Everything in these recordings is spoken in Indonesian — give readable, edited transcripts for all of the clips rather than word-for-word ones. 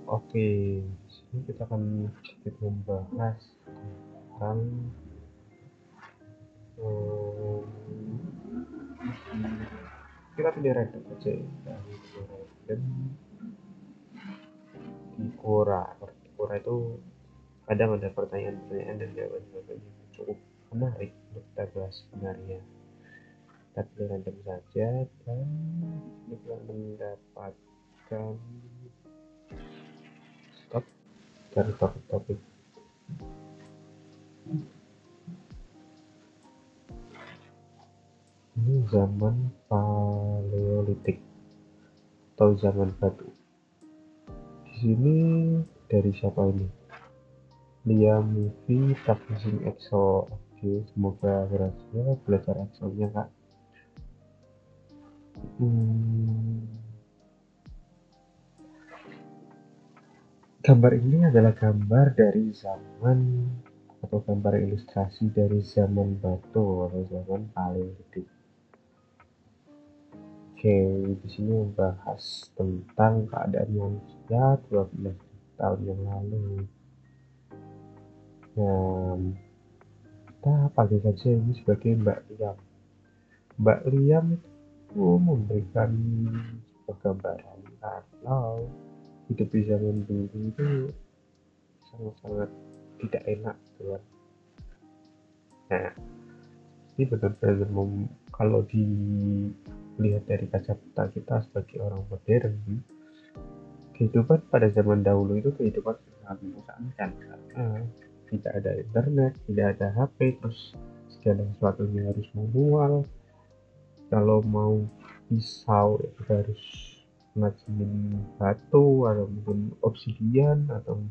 Oke, di sini kita akan sedikit membahas tentang kita pilih random aja ya. Pilih random di Quora. Di Quora itu kadang ada pertanyaan-pertanyaan dan jawaban-jawaban yang cukup menarik untuk kita bahas sebenarnya. Kita pilih random saja dan kita mendapatkan stop dari topik-topik. Ini zaman Paleolitik atau zaman batu. Di sini dari siapa ini? Liam Movie Practicing Excel. Oke, semoga berhasil belajar Excelnya kak. Hmm, gambar ini adalah gambar dari zaman atau gambar ilustrasi dari zaman batu atau zaman Paleolitik. Oke, di sini membahas tentang keadaan manusia 12 tahun yang lalu. Nah, kita panggil saja ini sebagai Mbak Liam. Mbak Liam itu memberikan sebuah gambaran kalau hidup di zaman dulu itu sangat-sangat tidak enak gitu kan. Nah, ini benar-benar kalau dilihat dari kacamata kita sebagai orang modern, kehidupan pada zaman dahulu itu kehidupan sangat mengesankan karena tidak ada internet, tidak ada HP, terus segala sesuatunya harus manual. Kalau mau pisau ya kita harus ngajiin batu atau mungkin obsidian, atau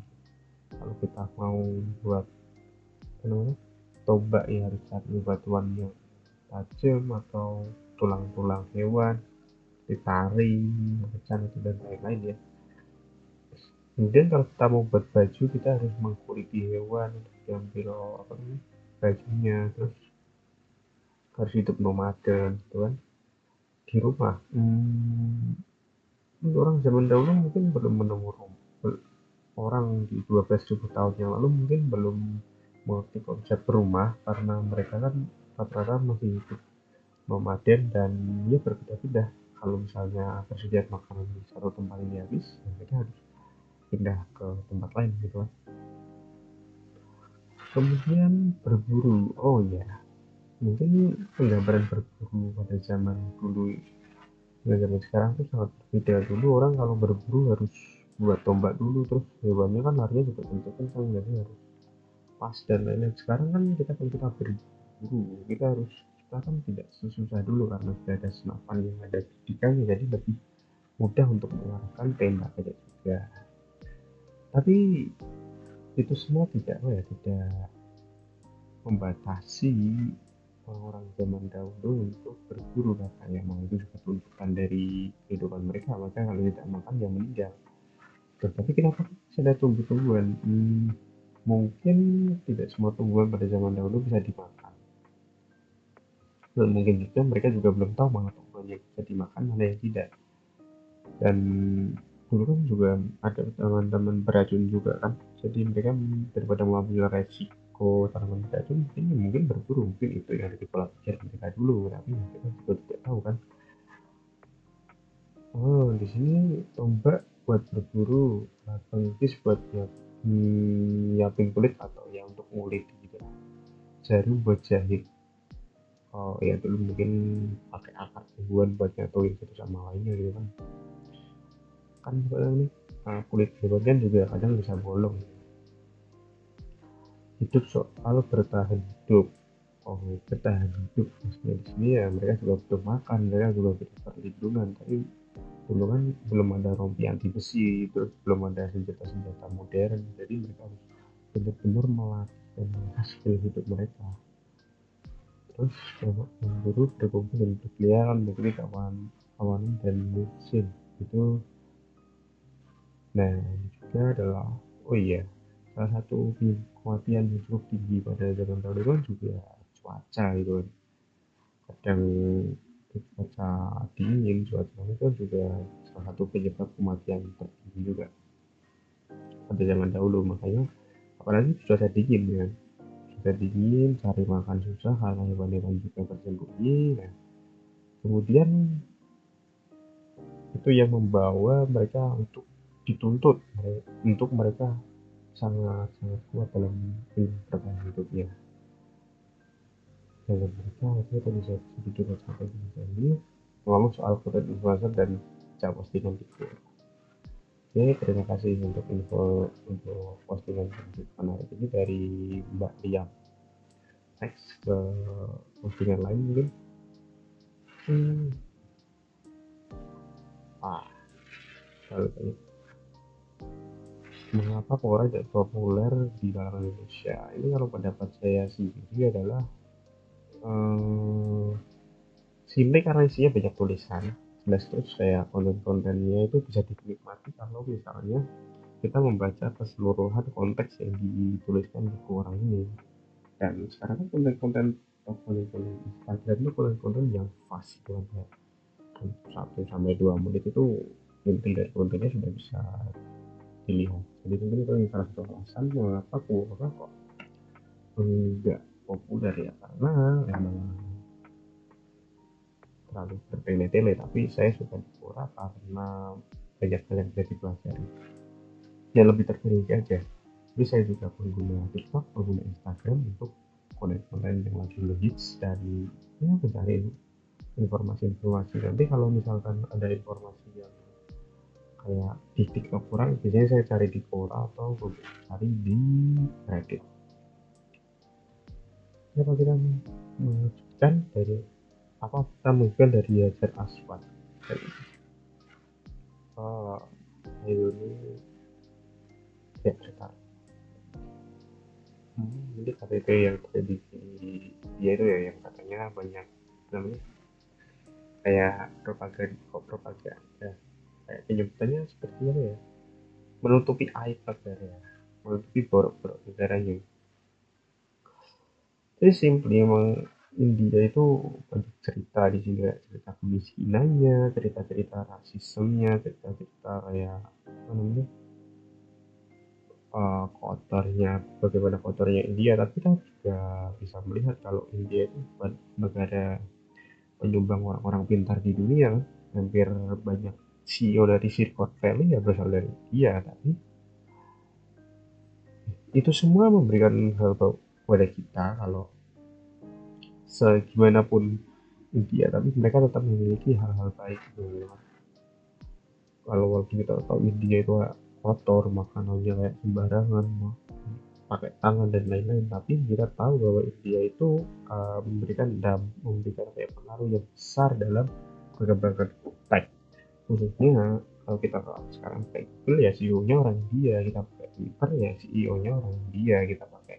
kalau kita mau buat apa namanya tombak ya harus cari batuan yang tajam atau tulang-tulang hewan ditaring, macan itu dan lain-lain ya. Kemudian kalau kita mau buat baju kita harus mengkuliti hewan untuk diambil apa namanya bajunya, terus harus hidup nomaden gitu kan di rumah. Orang zaman dahulu mungkin belum menemukan, orang di 12.000 tahun yang lalu mungkin belum mengerti konsep rumah karena mereka kan rata-rata masih hidup nomaden dan dia berbeda-beda. Kalau misalnya persediaan makanan di satu tempat ini habis, ya mereka harus pindah ke tempat lain gitu kan. Kemudian berburu, oh ya, mungkin penggambaran berburu pada zaman dulu dengan zaman sekarang tuh sangat berbeda. Dulu orang kalau berburu harus buat tombak dulu, terus hewannya kan larinya juga kencang-kencang, jadi harus pas dan lain-lain. Sekarang kan kita kalau kita berburu kita harus, kita kan tidak sesusah dulu karena sudah ada senapan yang ada didikannya, jadi lebih mudah untuk mengarahkan tembak saja juga. Tapi itu semua tidak tidak membatasi orang-orang zaman dahulu untuk berburu karena emang itu juga tuntutan dari kehidupan mereka, maka kalau tidak makan ya meninggal. Tapi kenapa bisa ada tumbuh-tumbuhan? Mungkin tidak semua tumbuhan pada zaman dahulu bisa dimakan, dan mungkin juga mereka juga belum tahu mana tumbuhan yang bisa dimakan mana yang tidak. Dan dulu kan juga ada teman-teman beracun juga kan, jadi mereka daripada mengambil resiko tanaman beracun mungkin berburu, mungkin itu yang jadi pola pikir mereka dulu, tapi kita juga tidak tahu kan. Oh, di sini tombak buat berburu, pelukis buat nyiapin kulit atau ya untuk ngulit gitu, jarum buat jahit. Oh ya, dulu mungkin pakai akar tumbuhan buat nyatuin satu sama lainnya gitu kan. Kan sebenarnya nih, kulit hewan kan juga kadang bisa bolong. Hidup soal bertahan hidup. Oh, bertahan hidup maksudnya di sini ya mereka juga butuh makan, mereka juga butuh perlindungan. Tapi dulu kan belum ada rompi anti besi, terus belum ada senjata-senjata modern, jadi mereka harus benar-benar melatih dan hasil hidup mereka. Terus memburu berkumpul dan berkeliaran negeri kawan kawanan dan musim itu. Nah, ini juga adalah, oh iya, salah satu kematian yang cukup tinggi pada zaman dahulu kan juga cuaca itu kan. Kadang cuaca dingin, cuaca itu kan juga salah satu penyebab kematian tertinggi juga. pada zaman dahulu. Makanya apalagi cuaca dingin ya, cuaca dingin, cari makan susah karena hewan-hewan juga bersembunyi. Nah, kemudian itu yang membawa mereka untuk dituntut untuk mereka sangat sangat kuat dalam bertahan hidupnya. Dan mereka akhirnya tadi saya sedikit sampai di sini ngomong soal konten influencer dan cara postingan gitu. Oke, terima kasih untuk postingan menarik ini dari Mbak Liam. Next ke postingan lain mungkin. Hmm, ah, lalu tanya, mengapa Quora tidak populer di kalangan Indonesia? Ini kalau pendapat saya sendiri adalah eh, simply karena isinya banyak tulisan. Jelas terus kayak konten-kontennya itu bisa dinikmati kalau misalnya kita membaca keseluruhan konteks yang dituliskan di Quora ini. Dan sekarang kan konten-konten Instagram itu konten-konten yang fast banget ya. 1 sampai 2 menit itu inti dari kontennya sudah bisa dilihat. Jadi mungkin itu yang salah satu alasan mengapa Quora kok enggak populer ya, karena emang terlalu bertele-tele. Tapi saya suka di Quora karena banyak hal yang bisa dipelajari ya, lebih terperinci aja. Tapi saya juga pengguna TikTok, pengguna Instagram untuk konten-konten yang lagi ngehits dan ya mencari informasi-informasi. Nanti kalau misalkan ada informasi yang kayak di TikTok kurang, biasanya saya cari di Quora atau cari di Reddit. Apa kita menunjukkan dari apa kita menunjukkan dari Hajar Aswad dari oh, ini ya sekitar ini KTP yang prediksi dia itu ya, yang katanya banyak namanya kayak propaganda kayak penyebutannya seperti apa ya, menutupi aib negara, menutupi borok-borok negaranya. Jadi simply emang India itu banyak cerita di sini, kayak cerita kemiskinannya, cerita-cerita rasismenya, cerita-cerita kayak apa namanya, kotornya, bagaimana kotornya India. Tapi kita juga bisa melihat kalau India itu bukan negara penyumbang orang-orang pintar di dunia. Hampir banyak CEO dari Silicon Valley ya berasal dari India. Tapi itu semua memberikan hal kepada kita kalau segimanapun India, tapi mereka tetap memiliki hal-hal baik gitu. Kalau waktu kita tahu India itu kotor, makanannya kayak sembarangan, pakai tangan dan lain-lain, tapi kita tahu bahwa India itu memberikan kayak pengaruh yang besar dalam perkembangan tech, khususnya kalau kita sekarang pakai Google ya CEO-nya orang India, kita pakai Twitter ya CEO-nya orang India, kita pakai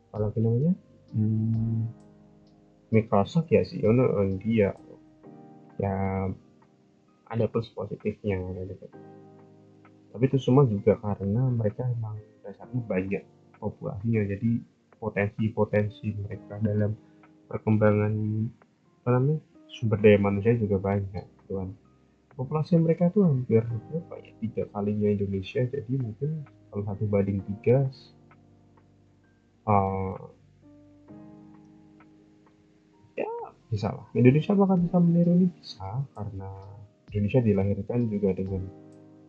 kalau namanya hmm, Microsoft ya CEO-nya orang India. Ya ada plus positifnya gitu. Tapi itu semua juga karena mereka emang dasarnya banyak populasinya, jadi potensi-potensi mereka dalam perkembangan apa namanya sumber daya manusia juga banyak gitu kan. Populasi mereka tuh hampir berapa ya, 3 kalinya Indonesia, jadi mungkin kalau 1 banding 3 uh, ya bisa lah Indonesia bakal bisa meniru ini, bisa karena Indonesia dilahirkan juga dengan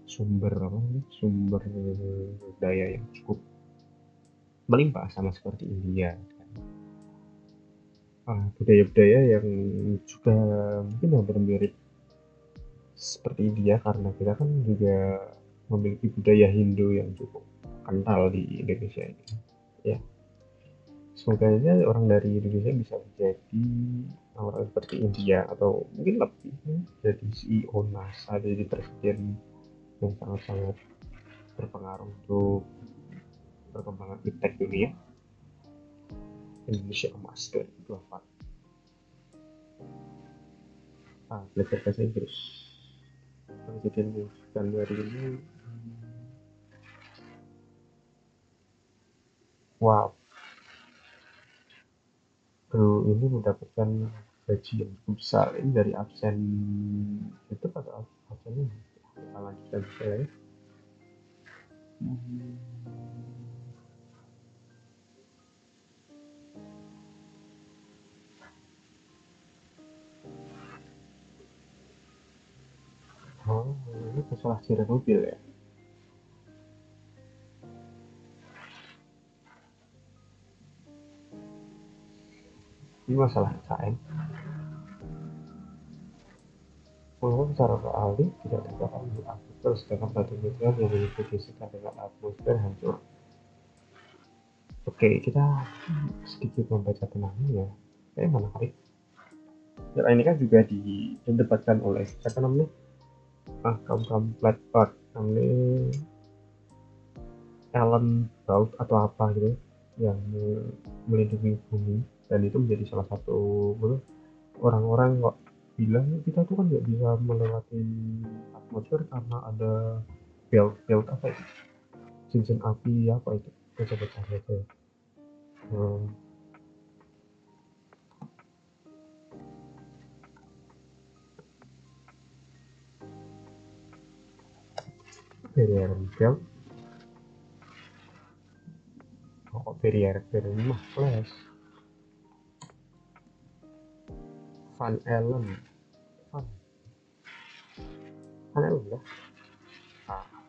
sumber daya yang cukup melimpah sama seperti India, budaya-budaya yang juga mungkin hampir mirip seperti India karena kita kan juga memiliki budaya Hindu yang cukup kental di Indonesia ini ya. Semoga aja orang dari Indonesia bisa menjadi orang seperti India atau mungkin lebih jadi CEO NASA, jadi presiden yang sangat-sangat berpengaruh untuk perkembangan iptek dunia. Indonesia emas 2024. Belajar bahasa Inggris. Presiden Januari ini, wow, bro ini mendapatkan gaji yang cukup besar ini dari absen itu, atau absennya kita lanjutkan saja ya. Hmm. Oh, ini masalah ciri mobil ya. Ini masalah KM. Mengapa secara alih tidak terbakar menurut atmosfer, sedangkan batu nikel yang mengikuti sekitar dengan atmosfer hancur. Oke, kita sedikit membaca tentangnya ya. Kayak menarik. Dan ini kan juga didebatkan oleh siapa namanya? Kaum kaum flat earth, namanya Alan Baut atau apa gitu, yang melindungi bumi, dan itu menjadi salah satu orang-orang kok bilang kita tuh kan nggak bisa melewati atmosfer karena ada belt belt apa itu, cincin api apa itu, saya coba cari aja ya. Hmm, barrier belt, kok barrier barrier mah flash. Van Allen, Van Van Allen ya,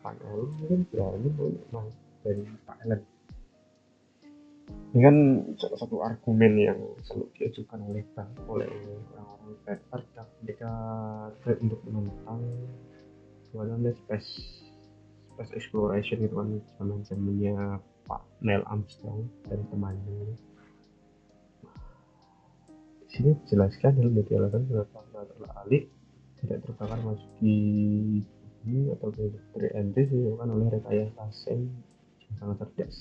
Van Allen mungkin berani memang dari Pak Allen. Ini kan salah satu argumen yang selalu diajukan oleh orang-orang veteran ketika untuk menentang namanya space exploration itu kan, zaman zamannya Pak Neil Armstrong dan temannya. Di sini dijelaskan dalam menjadi alasan kenapa telah alih tidak terbakar masuki bumi atau dari Ende dilakukan oleh rekayasa sen yang sangat cerdas.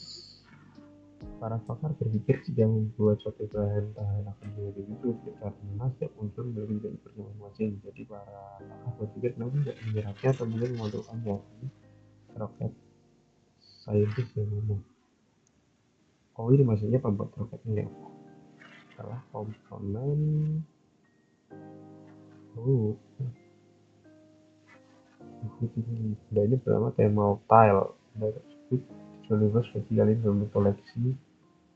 Para pakar berpikir jika membuat suatu bahan tahan akan menjadi hidup karena setiap unsur memiliki tipe masing-masing. Jadi para pakar berpikir kenapa tidak menyerapnya atau mungkin memantulkannya. Ini roket saintis yang ngomong. Oh, ini maksudnya pembuat roketnya adalah komponen. Oh, benda ini bernama thermoptile. Benda tersebut dijual spesialis dalam koleksi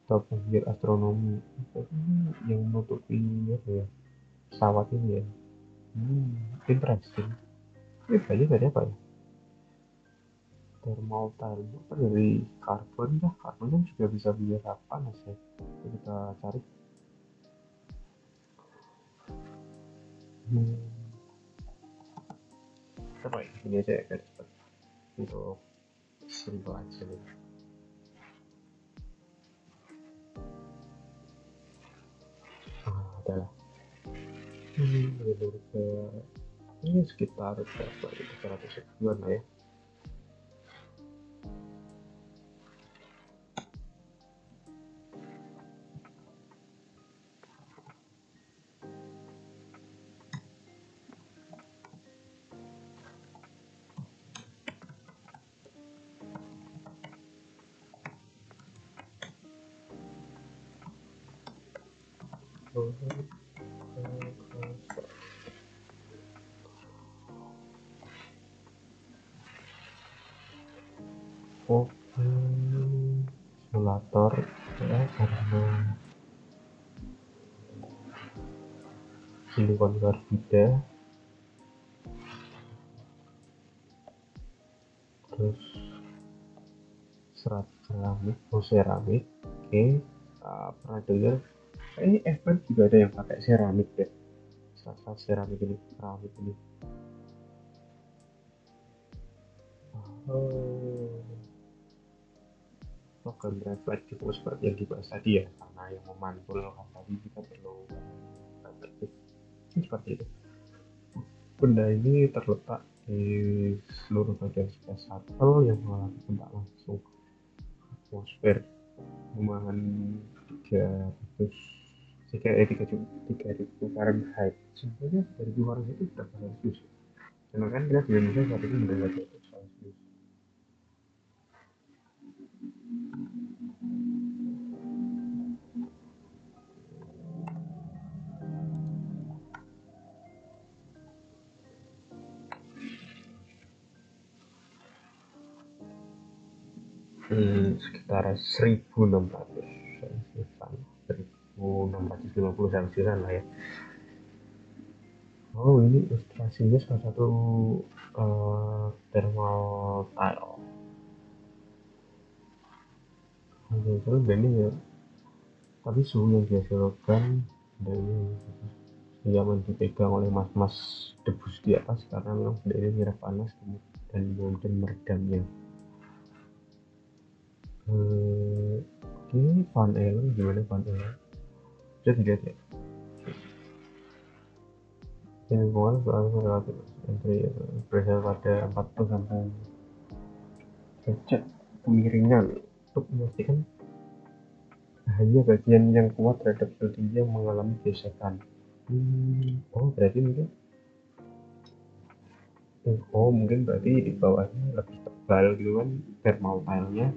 atau penggiat astronomi. Ini yang menutupi apa ya, pesawat ini ya. Interesting. Ini banyak dari apa ya? Thermoptile apa dari karbon ya? Karbon kan juga bisa biasa panas ya. Kita cari. Hmm, apa ya? Ini aja ya guys, untuk simple aja nih. Adalah menurut saya ini sekitar berapa itu, 100 ribuan lah ya. Oke, simulator ya, karena silikon karbida, terus serat keramik, seramik. Oke, pernah dengar ini event juga ada yang pakai seramik ya, serat seramik ini, keramik ini. Oh, program reflektif seperti yang dibahas tadi ya, karena yang memantul kan tadi kita perlu reflektif seperti itu. Benda ini terletak di seluruh bagian space shuttle yang mengalami kontak langsung atmosfer ruangan 300 3.000 Fahrenheit. Sebenarnya 3.000 Fahrenheit itu berapa Celsius? Karena kan kita di Indonesia saat ini menderajat Celsius. sekitar 1600 Celciusan, 1650 Celciusan lah ya. Oh, ini ilustrasinya salah satu thermal tile. Itu ini ya, tapi suhu yang dihasilkan dari nyaman dipegang oleh mas-mas debus di atas karena memang dari nyerap panas dan kemudian meredamnya. Oke, Van Allen gimana Van Allen? Bisa dilihat ya. Lingkungan soal relatif entry berasal pada 40 sampai derajat kemiringan untuk memastikan hanya bagian yang kuat terhadap sel tinggi yang mengalami gesekan. Oh berarti mungkin berarti di bawahnya lebih tebal gitu kan thermal tile-nya,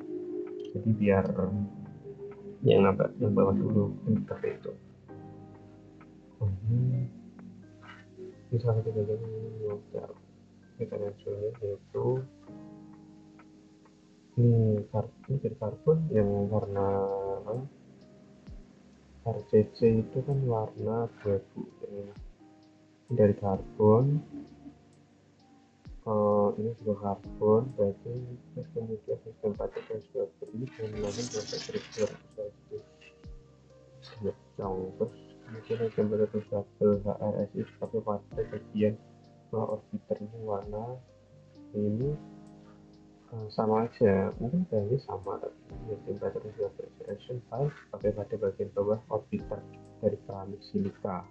jadi biar yang bawah dulu seperti itu. Ini salah satu bagian yang kita hasilnya yaitu ini dari karbon yang warna RCC itu kan warna abu-abu ya. Ini dari karbon, ini juga karbon, berarti terus kemudian sistem partikel suatu ini menggunakan sampai 1200 Celsius ya, terus kemudian temperatur stabil HRSI sebagai pada bagian orbiternya warna ini sama aja, mungkin kayaknya sama, tapi temperatur saturation file sebagai pada bagian bawah orbiter dari keramik silika.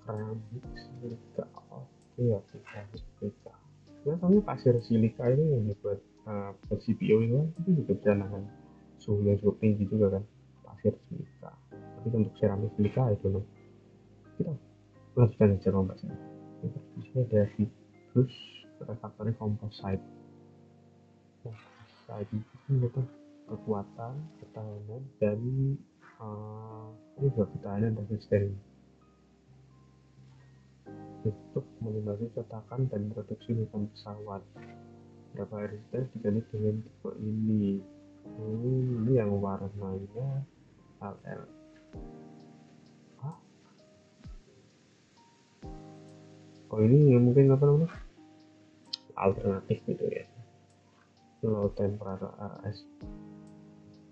Oke, keramik silika ya, tapi pasir silika ini yang dibuat buat CPO itu juga bisa nahan suhu yang cukup tinggi juga kan, pasir silika. Tapi untuk seramik silika itu loh, kita lanjutkan aja pembahasan. Terus ada fibrous refractory composite. Saat itu merupakan kekuatan, ketahanan, dan ini juga ketahanan dan resistensi untuk melintasi cetakan dan produksi bukan pesawat. Berapa resisten diganti dengan tipe ini. Ini yang warnanya LL. Oh ini mungkin apa namanya? Alternatif gitu ya. Low temperature RS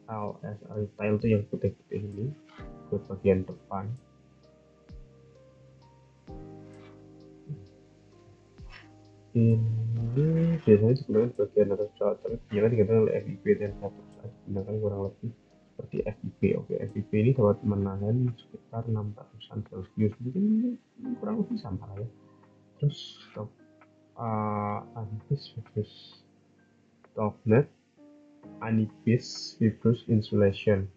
LS retail itu yang putih-putih ini buat bagian depan. Ini biasanya digunakan bagian atas pesawat, tapi biasanya digunakan oleh FIB dan satu saat digunakan kurang lebih seperti FIB. Oke, FIB ini dapat menahan sekitar 600-an Celcius, mungkin kurang lebih sama lah ya. Terus Anipis fibrous toughness, Anipis fibrous insulation,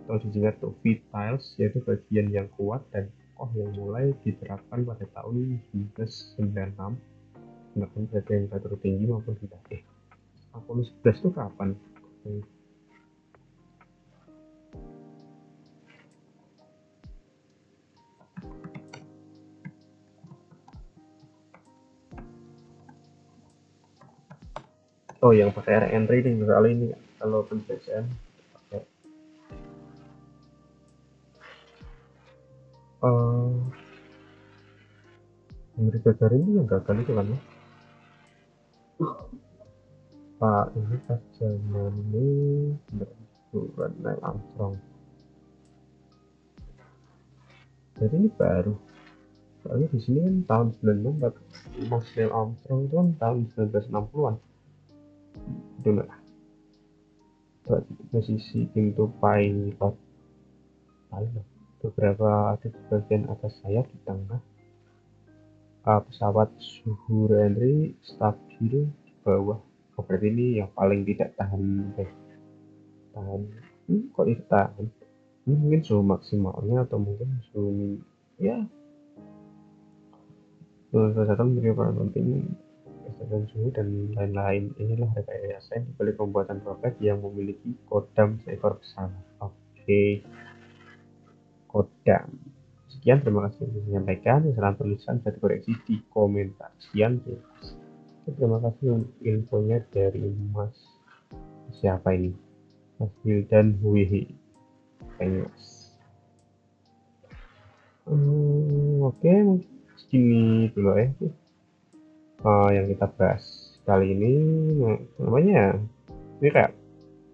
atau disingkat TOFI tiles, yaitu bagian yang kuat dan kokoh yang mulai diterapkan pada tahun 1996 bahkan pada yang tertinggi maupun rendah. Apollo 11 itu kapan? Oh, yang pakai air entry nih soal ini kalau penjajaan pakai Yuri Gagarin itu yang gagal itu kan ya. Pak ini pas zaman ini bersurat Neil Armstrong. Jadi ini baru. Soalnya di sini kan tahun 96, Mas Neil Armstrong itu kan tahun 1960-an. Itu lah. Posisi pintu pilot. Beberapa ada di bagian atas sayap di tengah. Pesawat suhu Henry stabil di bawah. Oh, berarti ini yang paling tidak tahan kok itu tahan, ini mungkin suhu maksimalnya atau mungkin suhu ya salah satu menjadi peran penting berdasarkan suhu dan lain-lain. Inilah rekayasa yang dibalik pembuatan roket yang memiliki kodam seekor pesawat. Oke, kodam. Sekian, terima kasih sudah menyampaikan. Saran tulisan bisa dikoreksi di komentar. Sekian, terima kasih untuk infonya dari Mas Siapa ini? Mas Wildan Wehe. Thanks. Oke, mungkin segini dulu ya. Yang kita bahas kali ini namanya ini kayak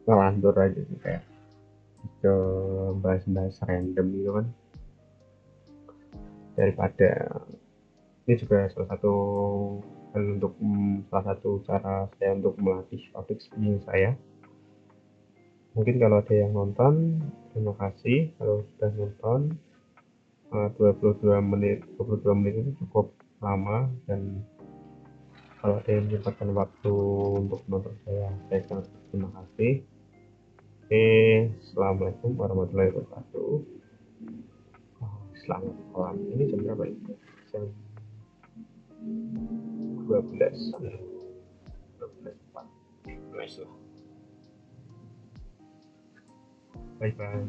ngelantur aja sih, kayak ke bahas-bahas random gitu kan, daripada ini juga salah satu cara saya untuk melatih public speaking saya. Mungkin kalau ada yang nonton, terima kasih kalau sudah nonton. 22 menit itu cukup lama, dan kalau ada yang menyempatkan waktu untuk nonton saya sangat terima kasih. Oke, assalamualaikum warahmatullahi wabarakatuh. Selamat malam. Ini jam berapa ya? Jam 12. 12.04. Nice lah. Bye bye.